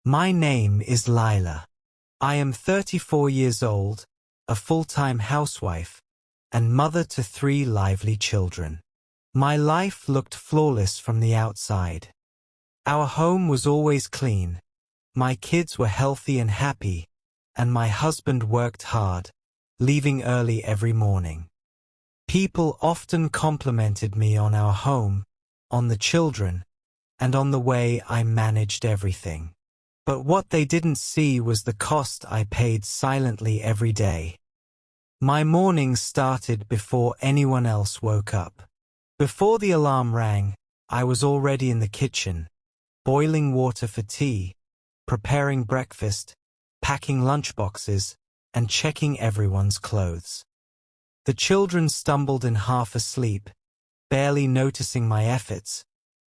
My name is Lila. I am 34 years old, a full-time housewife, and mother to 3 lively children. My life looked flawless from the outside. Our home was always clean, my kids were healthy and happy, and my husband worked hard, leaving early every morning. People often complimented me on our home, on the children, and on the way I managed everything. But what they didn't see was the cost I paid silently every day. My mornings started before anyone else woke up. Before the alarm rang, I was already in the kitchen, boiling water for tea, preparing breakfast, packing lunchboxes, and checking everyone's clothes. The children stumbled in half asleep, barely noticing my efforts,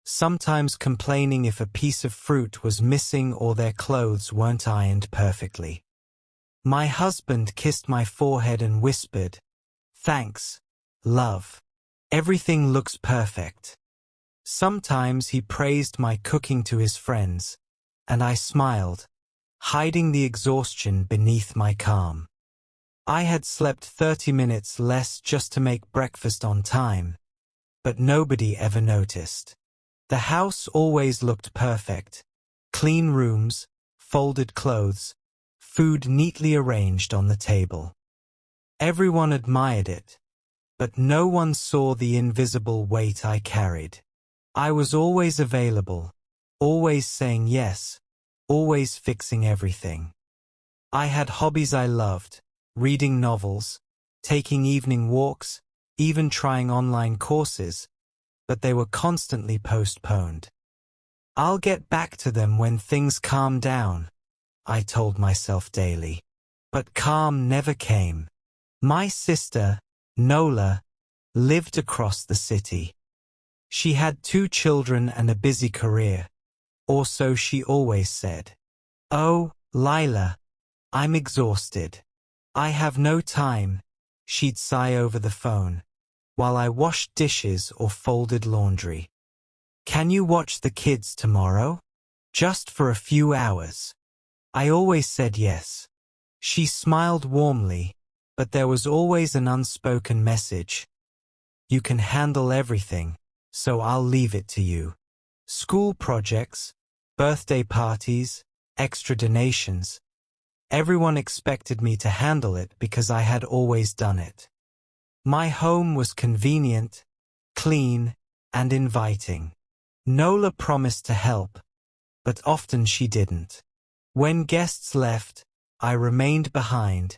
sometimes complaining if a piece of fruit was missing or their clothes weren't ironed perfectly. My husband kissed my forehead and whispered, "Thanks, love. Everything looks perfect." Sometimes he praised my cooking to his friends, and I smiled, hiding the exhaustion beneath my calm. I had slept 30 minutes less just to make breakfast on time, but nobody ever noticed. The house always looked perfect. Clean rooms, folded clothes, food neatly arranged on the table. Everyone admired it, but no one saw the invisible weight I carried. I was always available, always saying yes, always fixing everything. I had hobbies I loved, reading novels, taking evening walks, even trying online courses, but they were constantly postponed. "I'll get back to them when things calm down," I told myself daily. But calm never came. My sister, Nola, lived across the city. She had 2 children and a busy career, or so she always said. "Oh, Lila, I'm exhausted. I have no time," she'd sigh over the phone, while I washed dishes or folded laundry. "Can you watch the kids tomorrow? Just for a few hours?" I always said yes. She smiled warmly, but there was always an unspoken message. "You can handle everything, so I'll leave it to you." School projects, birthday parties, extra donations. Everyone expected me to handle it because I had always done it. My home was convenient, clean, and inviting. Nola promised to help, but often she didn't. When guests left, I remained behind,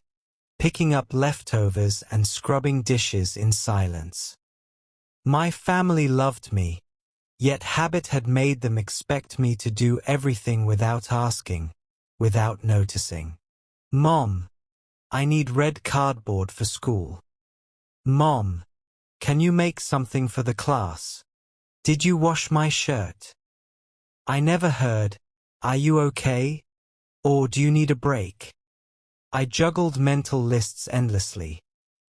picking up leftovers and scrubbing dishes in silence. My family loved me, yet habit had made them expect me to do everything without asking, without noticing. "Mom, I need red cardboard for school." "Mom, can you make something for the class? Did you wash my shirt?" I never heard, "Are you okay?" or "Do you need a break?" I juggled mental lists endlessly.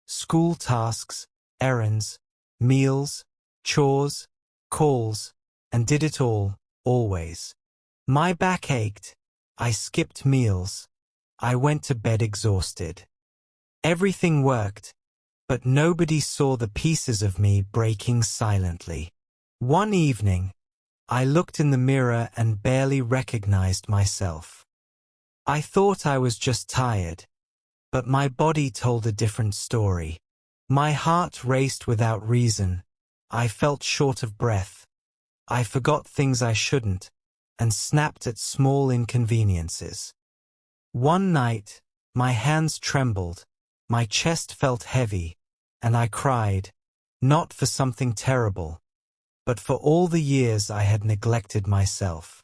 School tasks, errands, meals, chores, calls, and did it all, always. My back ached. I skipped meals. I went to bed exhausted. Everything worked, but nobody saw the pieces of me breaking silently. One evening, I looked in the mirror and barely recognized myself. I thought I was just tired, but my body told a different story. My heart raced without reason. I felt short of breath. I forgot things I shouldn't, and snapped at small inconveniences. One night, my hands trembled, my chest felt heavy, and I cried, not for something terrible, but for all the years I had neglected myself.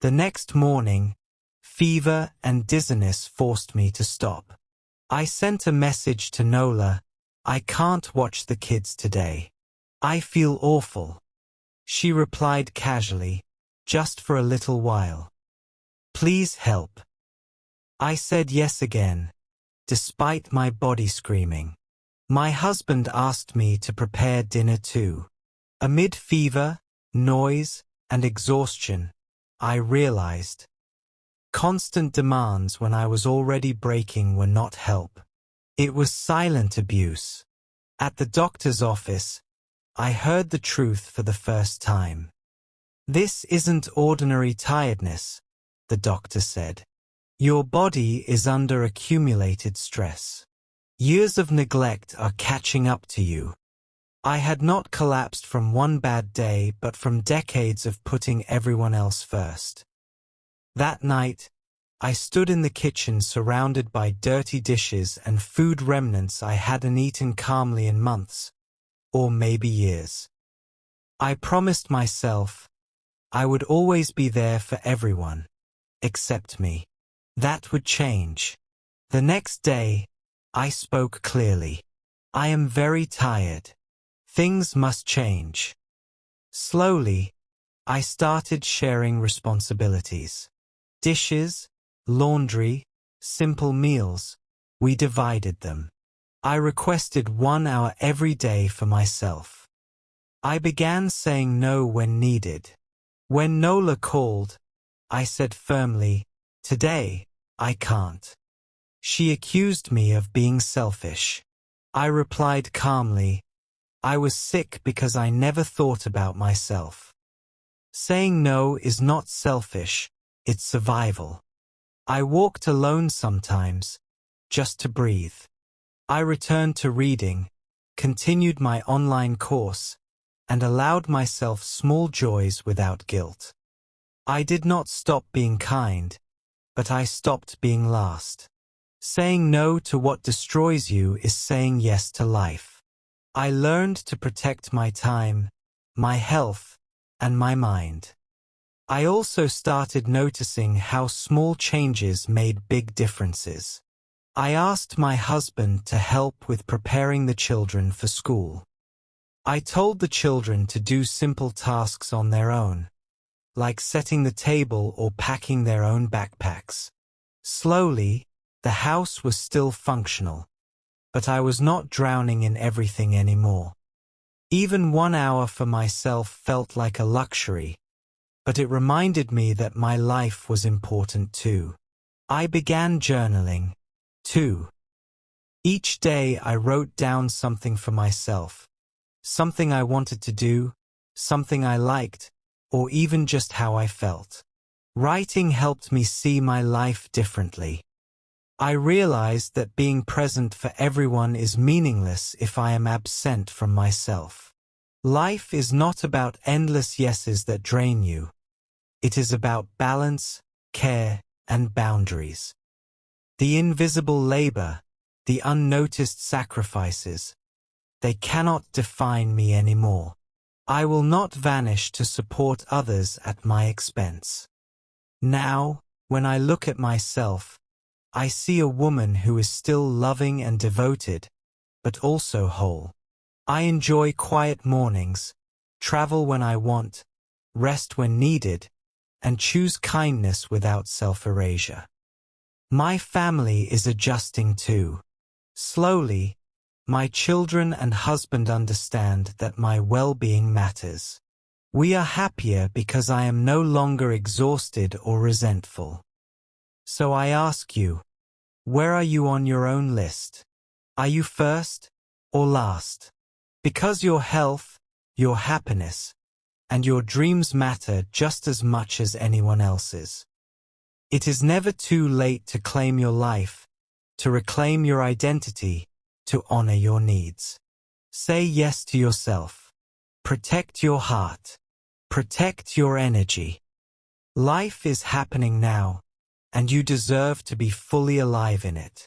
The next morning, fever and dizziness forced me to stop. I sent a message to Nola, "I can't watch the kids today. I feel awful." She replied casually, "Just for a little while. Please help." I said yes again, despite my body screaming. My husband asked me to prepare dinner too. Amid fever, noise, and exhaustion, I realized Constant demands when I was already breaking were not help. It was silent abuse. At the doctor's office, I heard the truth for the first time. "This isn't ordinary tiredness," the doctor said. "Your body is under accumulated stress. Years of neglect are catching up to you." I had not collapsed from one bad day, but from decades of putting everyone else first. That night, I stood in the kitchen surrounded by dirty dishes and food remnants I hadn't eaten calmly in months, or maybe years. I promised myself I would always be there for everyone, except me. That would change. The next day, I spoke clearly. "I am very tired. Things must change." Slowly, I started sharing responsibilities. Dishes, laundry, simple meals, we divided them. I requested 1 hour every day for myself. I began saying no when needed. When Nola called, I said firmly, "Today, I can't." She accused me of being selfish. I replied calmly, "I was sick because I never thought about myself." Saying no is not selfish, it's survival. I walked alone sometimes, just to breathe. I returned to reading, continued my online course, and allowed myself small joys without guilt. I did not stop being kind, but I stopped being last. Saying no to what destroys you is saying yes to life. I learned to protect my time, my health, and my mind. I also started noticing how small changes made big differences. I asked my husband to help with preparing the children for school. I told the children to do simple tasks on their own, like setting the table or packing their own backpacks. Slowly, the house was still functional, but I was not drowning in everything anymore. Even 1 hour for myself felt like a luxury, but it reminded me that my life was important too. I began journaling, too. Each day I wrote down something for myself, something I wanted to do, something I liked, or even just how I felt. Writing helped me see my life differently. I realized that being present for everyone is meaningless if I am absent from myself. Life is not about endless yeses that drain you. It is about balance, care, and boundaries. The invisible labor, the unnoticed sacrifices, they cannot define me anymore. I will not vanish to support others at my expense. Now, when I look at myself, I see a woman who is still loving and devoted, but also whole. I enjoy quiet mornings, travel when I want, rest when needed, and choose kindness without self-erasure. My family is adjusting too. Slowly, my children and husband understand that my well-being matters. We are happier because I am no longer exhausted or resentful. So I ask you, where are you on your own list? Are you first or last? Because your health, your happiness, and your dreams matter just as much as anyone else's. It is never too late to claim your life, to reclaim your identity, to honor your needs. Say yes to yourself. Protect your heart. Protect your energy. Life is happening now, and you deserve to be fully alive in it.